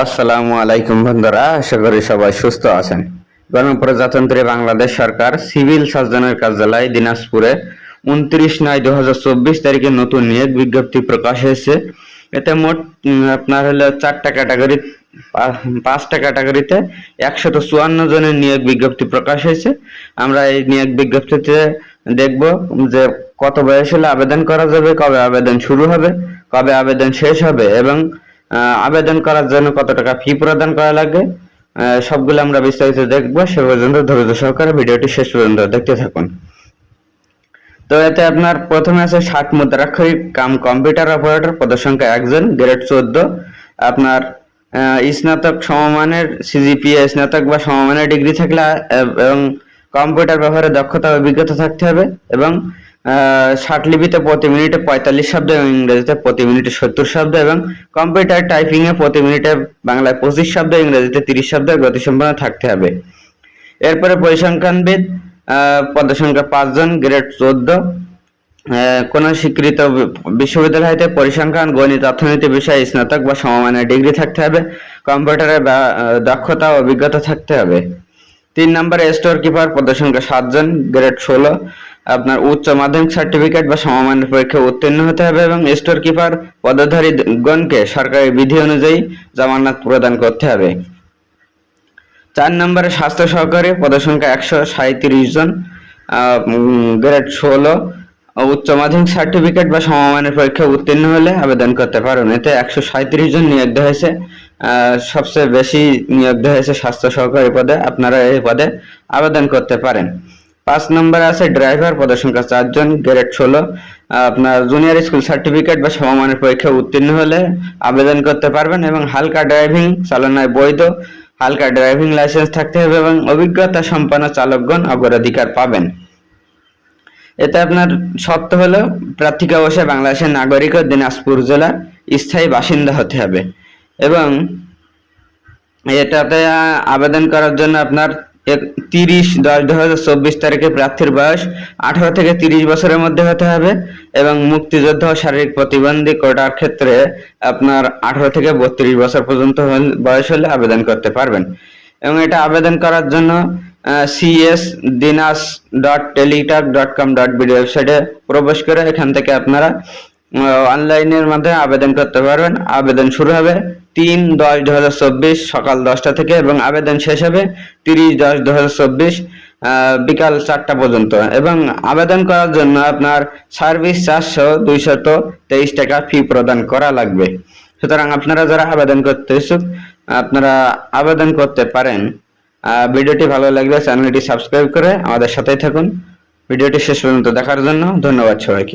আসসালামু আলাইকুম বন্ধুরা, আশা করি সবাই সুস্থ আছেন। গণপ্রজাতন্ত্রী বাংলাদেশ সরকার সিভিল সার্জনের কার্যালয় দিনাজপুরে 29/9/2024 তারিখে নতুন নিয়োগ বিজ্ঞপ্তি প্রকাশ হয়েছে। এতে মোট আপনার হলো 4টা ক্যাটাগরি, 5টা ক্যাটাগরিতে 154 জনের নিয়োগ বিজ্ঞপ্তি প্রকাশ হয়েছে। আমরা এই নিয়োগ বিজ্ঞপ্তিতে দেখব যে কত বয়স হলে আবেদন করা যাবে, কবে আবেদন শুরু হবে, কবে আবেদন শেষ হবে এবং আবেদন করার জন্য কত টাকা ফি প্রদান করা লাগে, সবগুলো আমরা বিস্তারিত দেখবো। সে পর্যন্ত ধৈর্য সহকারে ভিডিওটি শেষ পর্যন্ত দেখতে থাকুন। তো এতে আপনার প্রথমে আছে 60 মুদ্রাক্ষরিক কাম কম্পিউটার অপারেটর, পদসংখ্যা 1 জন, গ্রেড 14। আপনার স্নাতক সমমানের সিজিপিএ স্নাতক বা সমমানের ডিগ্রি থাকলে এবং কম্পিউটার ব্যবহারে দক্ষতা অভিজ্ঞতা থাকতে হবে এবং লিপিতে প্রতি মিনিটে 45 শব্দ এবং ইংরেজিতে প্রতি মিনিটে 70 শব্দ এবং কম্পিউটার টাইপিং এ প্রতি মিনিটে বাংলায় 25 শব্দ, ইংরেজিতে 30 শব্দ গতিসম্পন্ন থাকতে হবে। এরপরে পরিসংখ্যানবিদ, পদসংখ্যা 5 জন, গ্রেড 14। কোন স্বীকৃত বিশ্ববিদ্যালয় হইতে পরিসংখ্যান, গণিত, অর্থনীতি বিষয়ে স্নাতক বা সমমানের ডিগ্রি থাকতে হবে, কম্পিউটারের দক্ষতা ও অভিজ্ঞতা থাকতে হবে। 3 নম্বরে স্টোর কিপার, পদসংখ্যা 7 জন, গ্রেড 16। আপনার উচ্চ মাধ্যমিক সার্টিফিকেট বা সমমানের পরীক্ষা উত্তীর্ণ হতে হবে এবং স্টোর কিপার পদধারীগণকে সরকারি বিধি অনুযায়ী জামানত প্রদান করতে হবে। 4 নম্বরে স্বাস্থ্য সহকারী, পদসংখ্যা 137 জন, গ্রেড 16। উচ্চ মাধ্যমিক সার্টিফিকেট বা সমমানের পরীক্ষা উত্তীর্ণ হলে আবেদন করতে পারেন। এতে 137 জন নিয়োগ দেওয়া হয়েছে। সবচেয়ে বেশি নিয়োগ দেওয়া হয়েছে স্বাস্থ্য সহকারী পদে। আপনারা এই পদে আবেদন করতে পারেন। 5 নম্বরে আছে ড্রাইভার, পদসংখ্যা 4 জন, গ্রেড 16। আপনার জুনিয়র স্কুল সার্টিফিকেট বা সমমানের পরীক্ষা উত্তীর্ণ হলে আবেদন করতে পারবেন এবং হালকা ড্রাইভিং চালনায় বৈধ হালকা ড্রাইভিং লাইসেন্স থাকতে হবে এবং অভিজ্ঞতা সম্পন্ন চালকগণ অগ্রাধিকার পাবেন। এতে আপনার শর্ত হলো প্রার্থীকে অবশ্যই বাংলাদেশের নাগরিক ও দিনাজপুর জেলার স্থায়ী বাসিন্দা হতে হবে এবং এটাতে আবেদন করার জন্য আপনার 30/10/2024 তারিখে প্রার্থীর বয়স 18 থেকে 30 বছরের মধ্যে হতে হবে এবং মুক্তিযোদ্ধা ও শারীরিক প্রতিবন্ধী কোটার ক্ষেত্রে আপনার 18 থেকে 32 বছর পর্যন্ত বয়স হলে আবেদন করতে পারবেন। এবং এটা আবেদন করার জন্য cs.dinas.teletalk.com.bd ওয়েবসাইটে প্রবেশ করে এখান থেকে আপনারা অনলাইনের মাধ্যমে আবেদন করতে পারবেন। আবেদন শুরু হবে 3/10/2024 সকাল 10টা থেকে এবং আবেদন শেষ হবে 30/10/2024 বিকাল 4টা পর্যন্ত এবং আবেদন করার জন্য আপনার সার্ভিস চার্জ সহ 223 টাকা ফি প্রদান করা লাগবে। সুতরাং আপনারা যারা আবেদন করতে ইচ্ছুক আপনারা আবেদন করতে পারেন। ভিডিওটি ভালো লাগলে চ্যানেলটি সাবস্ক্রাইব করে আমাদের সাথেই থাকুন। ভিডিওটি শেষ পর্যন্ত দেখার জন্য ধন্যবাদ সবাইকে।